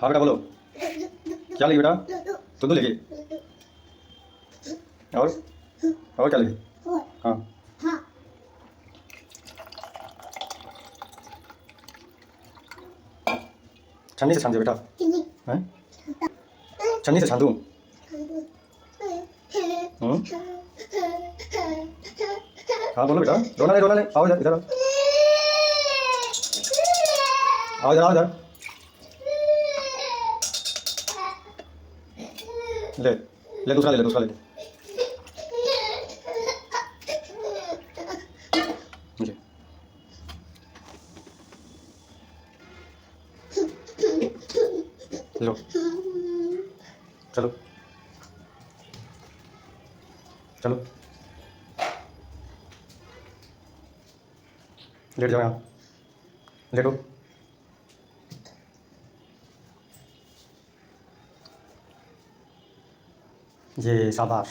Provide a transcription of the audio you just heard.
हाँ बेटा बोलो, क्या लगी बेटा? तो लगी। और क्या लगी? हाँ छन्नी से छान दे बेटा। हैं? छन्नी से छान दूँ? हाँ बोलो बेटा, रोना नहीं, आओ इधर, आओ इधर। ले ले दूसरा ले ले। जी लो, चलो चलो, लेट जाओ यहाँ, लेटो। ये शाबाश।